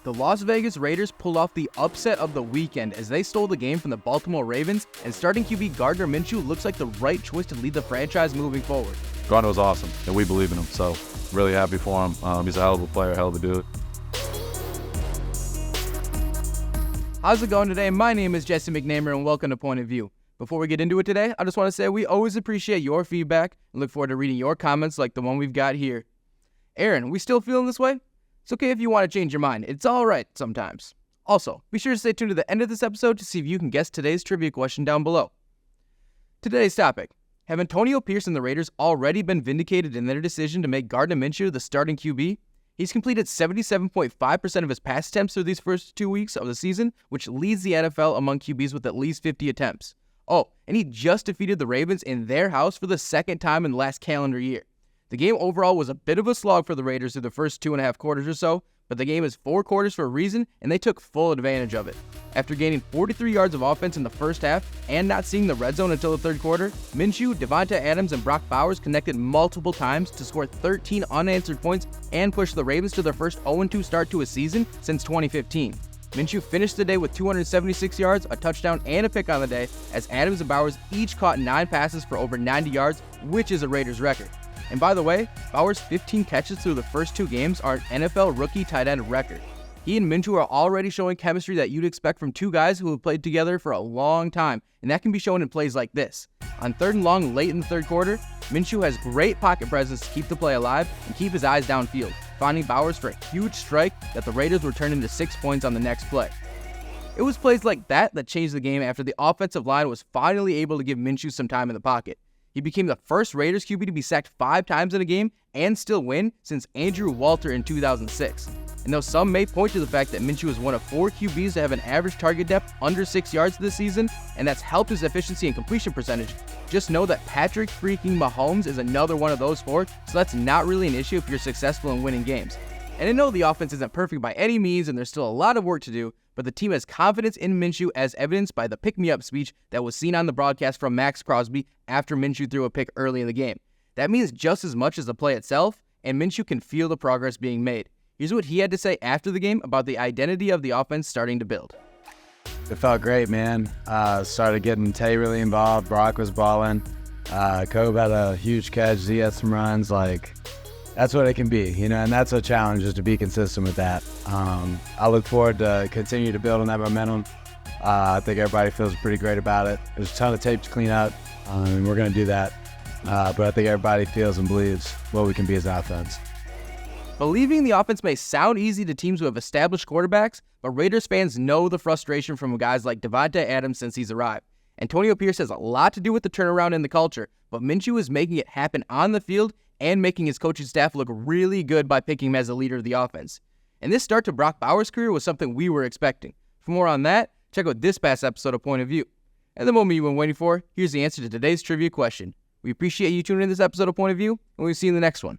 The Las Vegas Raiders pulled off the upset of the weekend as they stole the game from the Baltimore Ravens, and starting QB Gardner Minshew looks like the right choice to lead the franchise moving forward. Gardner was awesome, and we believe in him, so really happy for him. He's a hell of a player, hell of a dude. How's it going today? My name is Jesse McNamer, and welcome to Point of View. Before we get into it today, I just want to say we always appreciate your feedback and look forward to reading your comments like the one we've got here. Aaron, we still feeling this way? It's okay if you want to change your mind. It's all right sometimes. Also, be sure to stay tuned to the end of this episode to see if you can guess today's trivia question down below. Today's topic: have Antonio Pierce and the Raiders already been vindicated in their decision to make Gardner Minshew the starting QB? He's completed 77.5% of his pass attempts through these first 2 weeks of the season, which leads the NFL among QBs with at least 50 attempts. Oh, and he just defeated the Ravens in their house for the second time in the last calendar year. The game overall was a bit of a slog for the Raiders through the first 2.5 quarters or so, but the game is 4 quarters for a reason, and they took full advantage of it. After gaining 43 yards of offense in the first half and not seeing the red zone until the third quarter, Minshew, Davante Adams, and Brock Bowers connected multiple times to score 13 unanswered points and push the Ravens to their first 0-2 start to a season since 2015. Minshew finished the day with 276 yards, a touchdown, and a pick on the day, as Adams and Bowers each caught 9 passes for over 90 yards, which is a Raiders record. And by the way, Bowers' 15 catches through the first 2 games are an NFL rookie tight end record. He and Minshew are already showing chemistry that you'd expect from 2 guys who have played together for a long time, and that can be shown in plays like this. On 3rd and long late in the third quarter, Minshew has great pocket presence to keep the play alive and keep his eyes downfield, finding Bowers for a huge strike that the Raiders would turn into 6 points on the next play. It was plays like that that changed the game after the offensive line was finally able to give Minshew some time in the pocket. He became the first Raiders QB to be sacked 5 times in a game and still win since Andrew Walter in 2006. And though some may point to the fact that Minshew is one of 4 QBs to have an average target depth under 6 yards this season, and that's helped his efficiency and completion percentage, just know that Patrick freaking Mahomes is another one of those 4, so that's not really an issue if you're successful in winning games. And I know the offense isn't perfect by any means, and there's still a lot of work to do, but the team has confidence in Minshew as evidenced by the pick-me-up speech that was seen on the broadcast from Max Crosby after Minshew threw a pick early in the game. That means just as much as the play itself, and Minshew can feel the progress being made. Here's what he had to say after the game about the identity of the offense starting to build. It felt great, man. Started getting Tay really involved. Brock was balling. Cobe had a huge catch. Z had some runs. That's what it can be, and that's a challenge, is to be consistent with that. I look forward to continue to build on that momentum. I think everybody feels pretty great about it. There's a ton of tape to clean up, and we're going to do that. But I think everybody feels and believes what we can be as an offense. Believing the offense may sound easy to teams who have established quarterbacks, but Raiders fans know the frustration from guys like Davante Adams since he's arrived. Antonio Pierce has a lot to do with the turnaround in the culture, but Minshew is making it happen on the field and making his coaching staff look really good by picking him as the leader of the offense. And this start to Brock Bowers' career was something we were expecting. For more on that, check out this past episode of Point of View. And the moment you've been waiting for, here's the answer to today's trivia question. We appreciate you tuning in this episode of Point of View, and we'll see you in the next one.